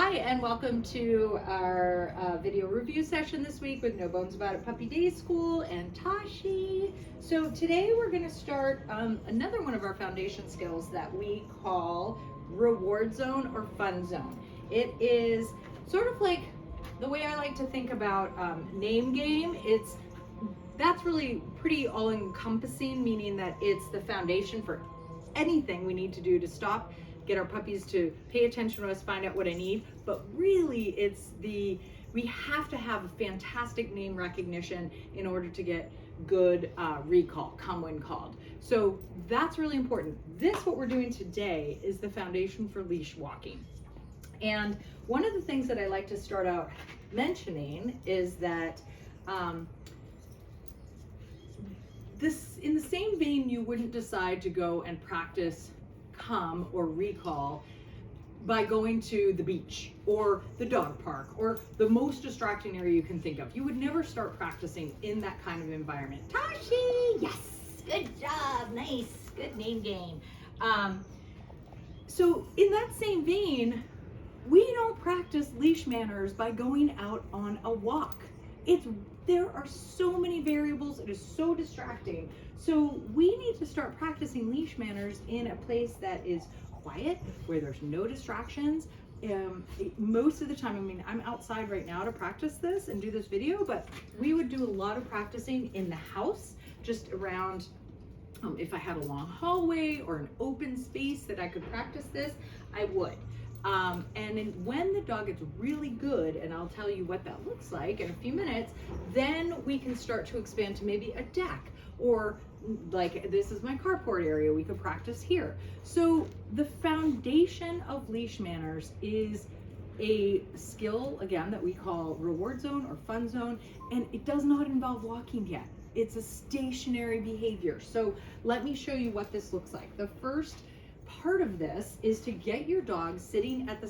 Hi, and welcome to our video review session this week with No Bones About It Puppy Day School and Tashi. So today we're going to start another one of our foundation skills that we call reward zone or fun zone. It is sort of like the way I like to think about name game. That's really pretty all-encompassing, meaning that it's the foundation for anything we need to do to stop, get our puppies to pay attention to us, find out what I need. But really we have to have a fantastic name recognition in order to get good recall, come when called. So that's really important. What we're doing today is the foundation for leash walking. And one of the things that I like to start out mentioning is that in the same vein, you wouldn't decide to go and practice come or recall by going to the beach or the dog park or the most distracting area you can think of. You would never start practicing in that kind of environment. Tashi, yes, good job, nice, good name game. So in that same vein, we don't practice leash manners by going out on a walk. There are so many variables, it is so distracting. So we need to start practicing leash manners in a place that is quiet, where there's no distractions. Most of the time, I mean, I'm outside right now to practice this and do this video, but we would do a lot of practicing in the house, just around, if I had a long hallway or an open space that I could practice this, I would. When the dog gets really good, and I'll tell you what that looks like in a few minutes, then we can start to expand to maybe a deck, or like this is my carport area, we could practice here. So the foundation of leash manners is a skill, again, that we call reward zone or fun zone, and it does not involve walking yet. It's a stationary behavior. So let me show you what this looks like. The first part of this is to get your dog sitting at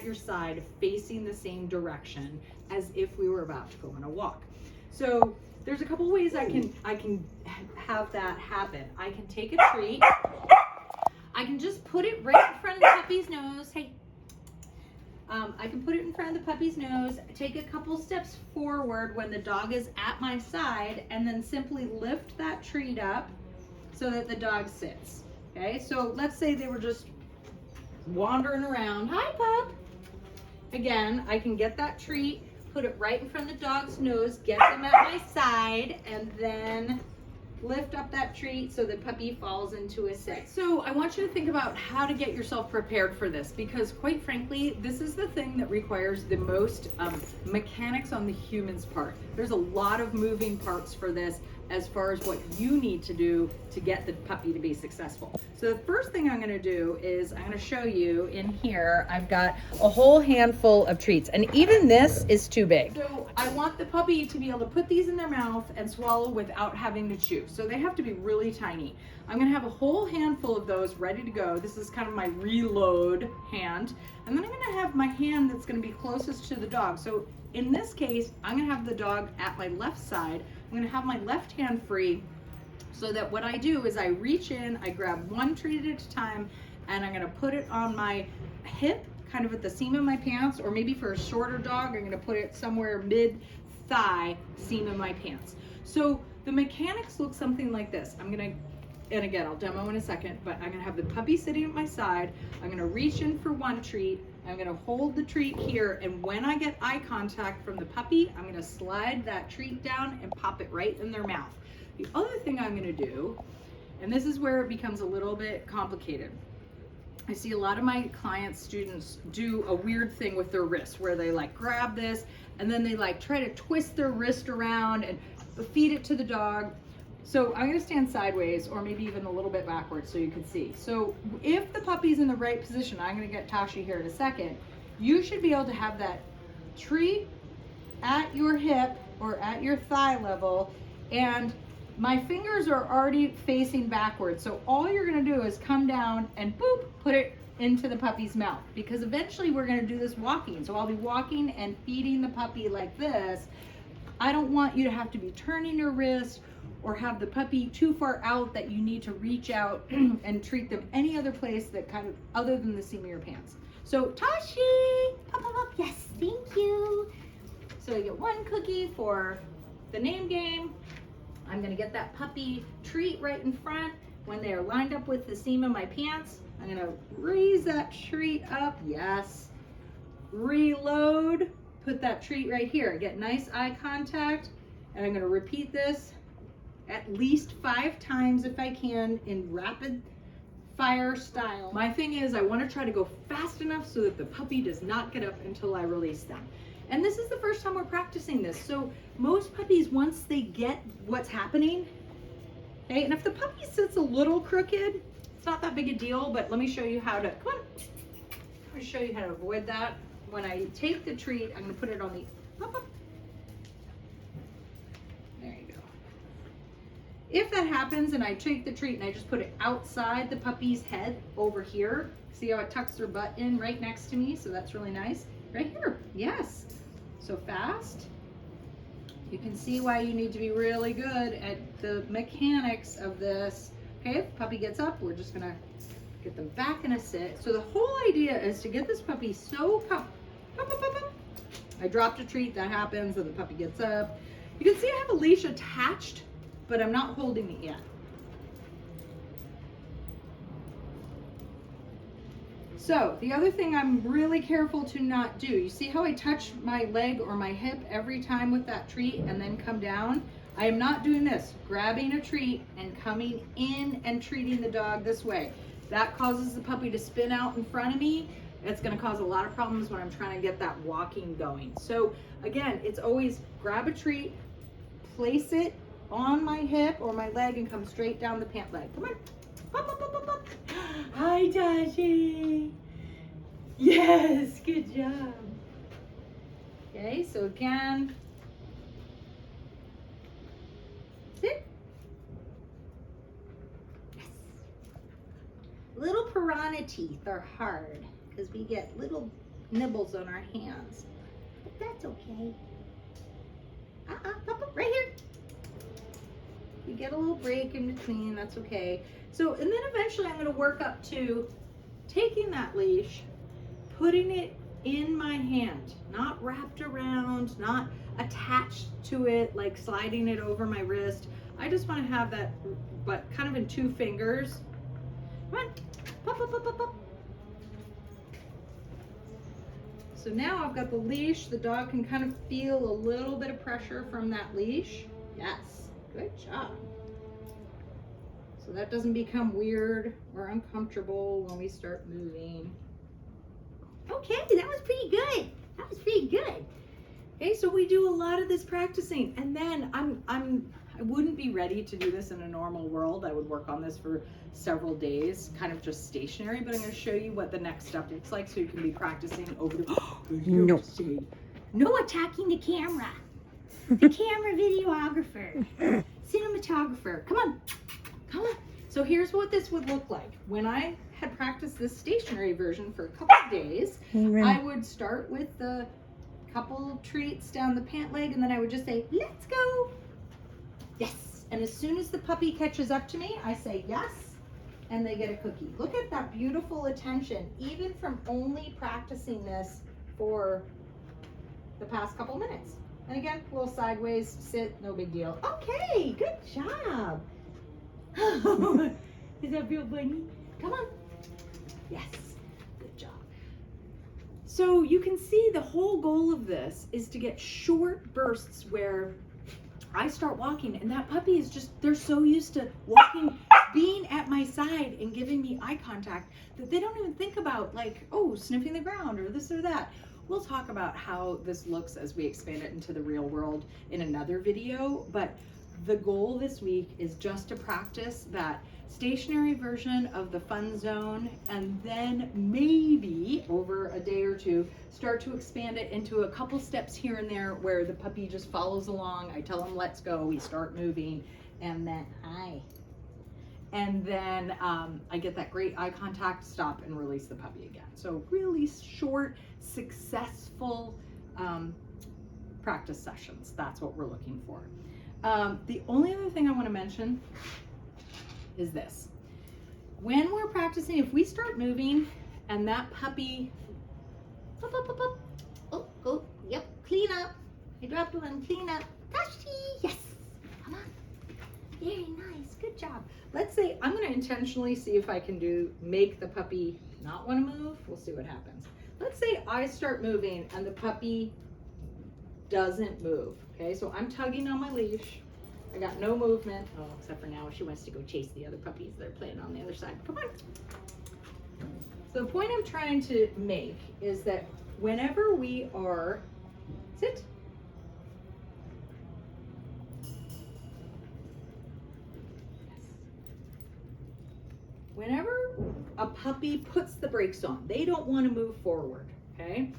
your side, facing the same direction as if we were about to go on a walk. So there's a couple ways I can have that happen. I can take a treat. I can just put it right in front of the puppy's nose. Hey. I can put it in front of the puppy's nose, take a couple steps forward when the dog is at my side, and then simply lift that treat up so that the dog sits. Okay, so let's say they were just wandering around. Hi, pup. Again, I can get that treat, put it right in front of the dog's nose, get them at my side, and then lift up that treat so the puppy falls into a sit. So I want you to think about how to get yourself prepared for this, because quite frankly, this is the thing that requires the most mechanics on the human's part. There's a lot of moving parts for this as far as what you need to do to get the puppy to be successful. So the first thing I'm gonna do is I'm gonna show you in here, I've got a whole handful of treats, and even this is too big. So I want the puppy to be able to put these in their mouth and swallow without having to chew. So they have to be really tiny. I'm gonna have a whole handful of those ready to go. This is kind of my reload hand. And then I'm gonna have my hand that's gonna be closest to the dog. So in this case, I'm gonna have the dog at my left side. I'm gonna have my left hand free, so that what I do is I reach in, I grab one treat at a time, and I'm gonna put it on my hip, kind of at the seam of my pants, or maybe for a shorter dog, I'm gonna put it somewhere mid-thigh seam of my pants. So the mechanics look something like this. And again, I'll demo in a second, but I'm gonna have the puppy sitting at my side. I'm gonna reach in for one treat. I'm gonna hold the treat here, and when I get eye contact from the puppy, I'm gonna slide that treat down and pop it right in their mouth. The other thing I'm gonna do, and this is where it becomes a little bit complicated. I see a lot of my clients, students do a weird thing with their wrist where they like grab this and then they like try to twist their wrist around and feed it to the dog. So I'm gonna stand sideways, or maybe even a little bit backwards so you can see. So if the puppy's in the right position, I'm gonna get Tashi here in a second, you should be able to have that treat at your hip or at your thigh level, and my fingers are already facing backwards. So all you're gonna do is come down and boop, put it into the puppy's mouth, because eventually we're gonna do this walking. So I'll be walking and feeding the puppy like this. I don't want you to have to be turning your wrist or have the puppy too far out that you need to reach out and treat them any other place that kind of other than the seam of your pants. So Tashi, up, up, up. Yes, thank you. So I get 1 cookie for the name game. I'm gonna get that puppy treat right in front. When they are lined up with the seam of my pants, I'm gonna raise that treat up, yes. Reload, put that treat right here. Get nice eye contact, and I'm gonna repeat this at least 5 times if I can in rapid fire style. My thing is I wanna try to go fast enough so that the puppy does not get up until I release them. And this is the first time we're practicing this. So most puppies, once they get what's happening, okay, and if the puppy sits a little crooked, it's not that big a deal, but let me show you how to, come on. I'm gonna show you how to avoid that. When I take the treat, I'm gonna put it on the, up, up. There you go. If that happens and I take the treat and I just put it outside the puppy's head over here, see how it tucks their butt in right next to me? So that's really nice. Right here, yes. So fast. You can see why you need to be really good at the mechanics of this. Okay, if the puppy gets up, we're just gonna get them back in a sit. So the whole idea is to get this puppy so up. I dropped a treat, that happens, and the puppy gets up. You can see I have a leash attached, but I'm not holding it yet. So the other thing I'm really careful to not do, you see how I touch my leg or my hip every time with that treat and then come down? I am not doing this, grabbing a treat and coming in and treating the dog this way. That causes the puppy to spin out in front of me. It's gonna cause a lot of problems when I'm trying to get that walking going. So again, it's always grab a treat, place it on my hip or my leg and come straight down the pant leg. Come on. Up, up, up, up, up. Hi, Tashi. Yes, good job. Okay, so again, sit. Yes. Little piranha teeth are hard because we get little nibbles on our hands, but that's okay. Up, right here. You get a little break in between, that's okay. So, and then eventually I'm gonna work up to taking that leash, putting it in my hand, not wrapped around, not attached to it, like sliding it over my wrist. I just wanna have that, but kind of in 2 fingers. Come on, pop, pop, pop, pop, pop. So now I've got the leash, the dog can kind of feel a little bit of pressure from that leash. Yes, good job. So that doesn't become weird or uncomfortable when we start moving. Okay, that was pretty good. That was pretty good. Okay, so we do a lot of this practicing, and then I wouldn't be ready to do this in a normal world. I would work on this for several days, kind of just stationary, but I'm going to show you what the next step looks like so you can be practicing over the No. No attacking the camera. The camera videographer, cinematographer. Come on. Come on. So here's what this would look like. When I had practiced this stationary version for a couple of days, I would start with the couple treats down the pant leg, and then I would just say, let's go. Yes. And as soon as the puppy catches up to me, I say yes, and they get a cookie. Look at that beautiful attention, even from only practicing this for the past couple minutes. And again, a little sideways sit, no big deal. Okay, good job. Does that feel funny? Come on. Yes, good job. So you can see the whole goal of this is to get short bursts where I start walking and that puppy is just, they're so used to walking, being at my side and giving me eye contact that they don't even think about like, oh, sniffing the ground or this or that. We'll talk about how this looks as we expand it into the real world in another video, but the goal this week is just to practice that stationary version of the fun zone, and then maybe over a day or 2 start to expand it into a couple steps here and there where the puppy just follows along. I tell him let's go, we start moving, and then I get that great eye contact, stop and release the puppy again. So really short, successful practice sessions. That's what we're looking for. The only other thing I want to mention is this. When we're practicing, if we start moving and that puppy dropped one. Clean up. Tashi, yes. Come on. Very nice. Good job. Let's say I'm going to intentionally see if I can make the puppy not want to move. We'll see what happens. Let's say I start moving and the puppy doesn't move. Okay, so I'm tugging on my leash. I got no movement. Oh, except for now she wants to go chase the other puppies that are playing on the other side. Come on. So the point I'm trying to make is that whenever we are, sit. Whenever a puppy puts the brakes on, they don't want to move forward, okay?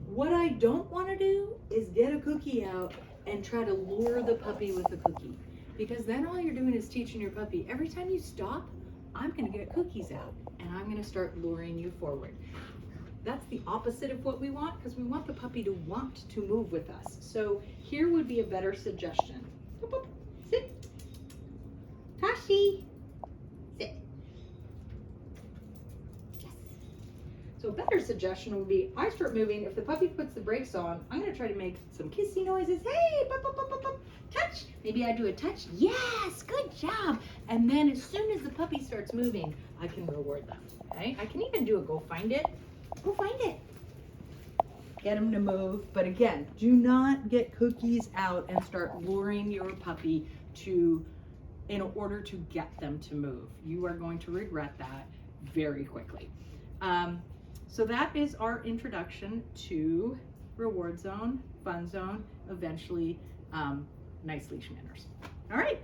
What I don't want to do is get a cookie out and try to lure the puppy with a cookie, because then all you're doing is teaching your puppy, every time you stop, I'm going to get cookies out and I'm going to start luring you forward. That's the opposite of what we want, because we want the puppy to want to move with us. So here would be a better suggestion. Boop, boop. Sit. Tashi. Sit. Yes. So a better suggestion would be, I start moving. If the puppy puts the brakes on, I'm going to try to make some kissy noises. Hey, pop, pop, pop, pop, pop. Touch. Maybe I do a touch. Yes, good job. And then as soon as the puppy starts moving, I can reward them. Okay? I can even do a go find it. Go find it. Get them to move. But again, do not get cookies out and start luring your puppy in order to get them to move. You are going to regret that very quickly. So that is our introduction to reward zone, fun zone, eventually nice leash manners. All right.